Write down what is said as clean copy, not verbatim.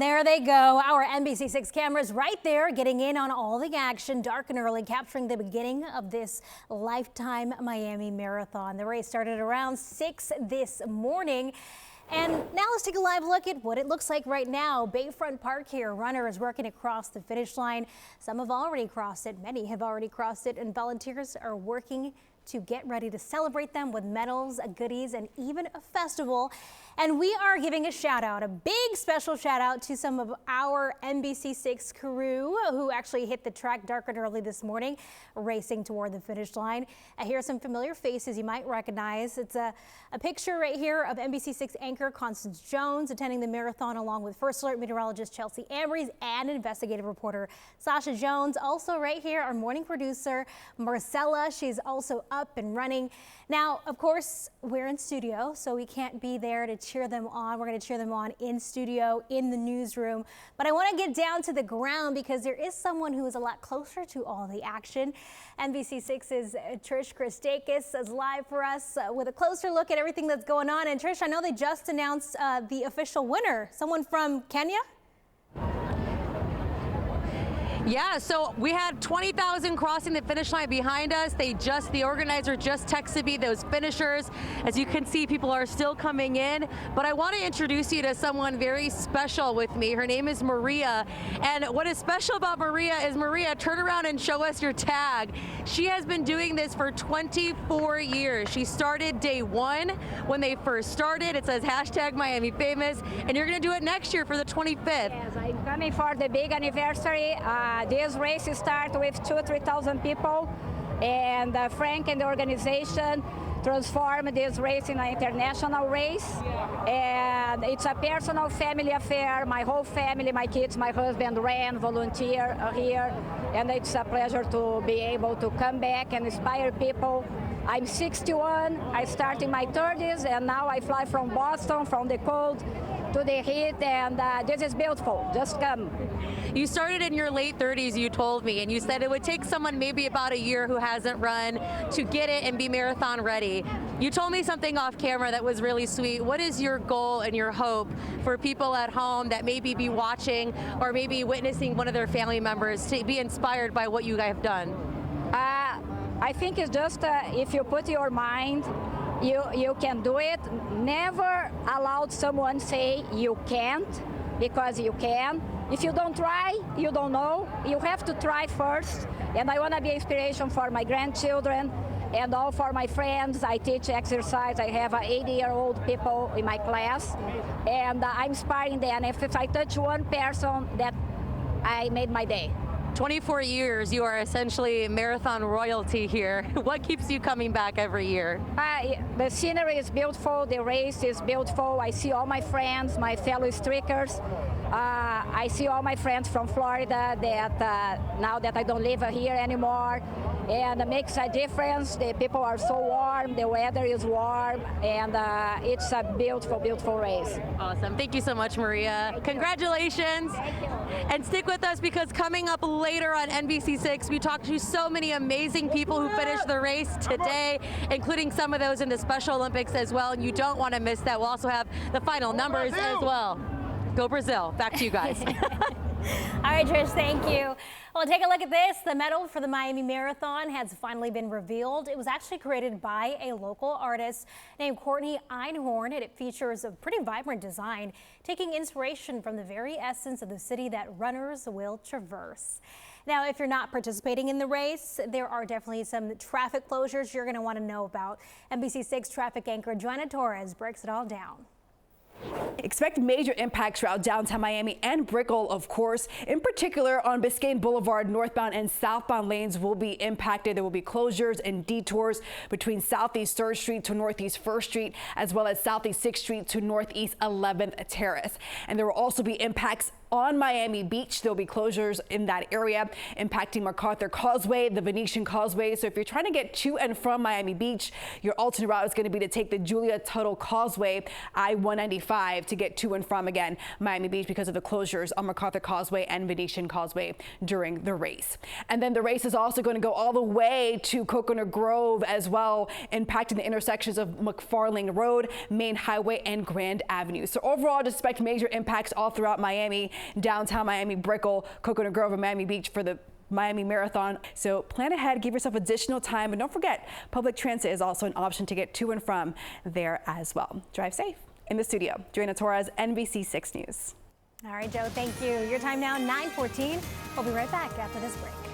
there they go, our NBC6 cameras right there, getting in on all the action, dark and early, capturing the beginning of this Lifetime Miami Marathon. The race started around 6 this morning. And now let's take a live look at what it looks like right now. Bayfront Park here, runners working across the finish line. Some have already crossed it, many have already crossed it, and volunteers are working to get ready to celebrate them with medals, goodies, and even a festival. And we are giving a shout out, a big special shout out to some of our NBC6 crew who actually hit the track dark and early this morning, racing toward the finish line. Here are some familiar faces you might recognize. It's a picture right here of NBC6 anchor Constance Jones attending the marathon along with First Alert meteorologist Chelsea Ambries and investigative reporter Sasha Jones. Also right here, our morning producer Marcella. She's also up and running. Now, of course, we're in studio, so we can't be there to cheer them on. We're going to cheer them on in studio, in the newsroom. But I want to get down to the ground because there is someone who is a lot closer to all the action. NBC6's Trish Christakis is live for us with a closer look at everything that's going on. And Trish, I know they just announced the official winner, someone from Kenya. Yeah, so we had 20,000 crossing the finish line behind us. The organizer just texted me those finishers. As you can see, people are still coming in. But I want to introduce you to someone very special with me. Her name is Maria. And what is special about Maria is, Maria, turn around and show us your tag. She has been doing this for 24 years. She started day one when they first started. It says #MiamiFamous. And you're going to do it next year for the 25th. Yes, I'm coming for the big anniversary. This race starts with 2,000 to 3,000 people, and Frank and the organization transformed this race in an international race. And it's a personal family affair. My whole family, my kids, my husband ran, volunteer here, and it's a pleasure to be able to come back and inspire people. I'm 61, I started in my 30s, and now I fly from Boston, from the cold to the heat, and this is beautiful. Just come. You started in your late 30s, you told me, and you said it would take someone maybe about a year who hasn't run to get it and be marathon ready. You told me something off camera that was really sweet. What is your goal and your hope for people at home that maybe be watching or maybe witnessing one of their family members to be inspired by what you guys have done? I think it's just if you put your mind, you can do it. Never allow someone say you can't, because you can. If you don't try, you don't know. You have to try first. And I want to be inspiration for my grandchildren and all for my friends. I teach exercise. I have 80-year-old people in my class, and I'm inspiring them. If I touch one person, that I made my day. 24 years, you are essentially marathon royalty here. What keeps you coming back every year? The scenery is beautiful, the race is beautiful. I see all my friends, my fellow streakers. I see all my friends from Florida that now that I don't live here anymore. And it makes a difference. The people are so warm, the weather is warm, and it's a beautiful, beautiful race. Awesome. Thank you so much, Maria. Congratulations. Thank you. And stick with us, because coming up later on NBC6, we talked to so many amazing people who finished the race today, including some of those in the Special Olympics as well, and you don't want to miss that. We'll also have the final numbers as well. Go Brazil. Back to you guys. All right, Trish, thank you. Well, take a look at this. The medal for the Miami Marathon has finally been revealed. It was actually created by a local artist named Courtney Einhorn, and it features a pretty vibrant design, taking inspiration from the very essence of the city that runners will traverse. Now, if you're not participating in the race, there are definitely some traffic closures you're going to want to know about. NBC6 traffic anchor Joanna Torres breaks it all down. Expect major impacts throughout downtown Miami and Brickell, of course. In particular, on Biscayne Boulevard, northbound and southbound lanes will be impacted. There will be closures and detours between Southeast 3rd Street to Northeast 1st Street, as well as Southeast 6th Street to Northeast 11th Terrace. And there will also be impacts On Miami Beach, there'll be closures in that area impacting MacArthur Causeway, the Venetian Causeway. So if you're trying to get to and from Miami Beach, your alternate route is going to be to take the Julia Tuttle Causeway, I-195, to get to and from, again, Miami Beach because of the closures on MacArthur Causeway and Venetian Causeway during the race. And then the race is also going to go all the way to Coconut Grove as well, impacting the intersections of McFarling Road, Main Highway, and Grand Avenue. So overall, just expect major impacts all throughout Miami, downtown Miami, Brickell, Coconut Grove, and Miami Beach for the Miami Marathon. So plan ahead, give yourself additional time, and don't forget, public transit is also an option to get to and from there as well. Drive safe. In the studio, Joanna Torres, NBC6 News. All right, Joe, thank you. Your time now, 9:14. We'll be right back after this break.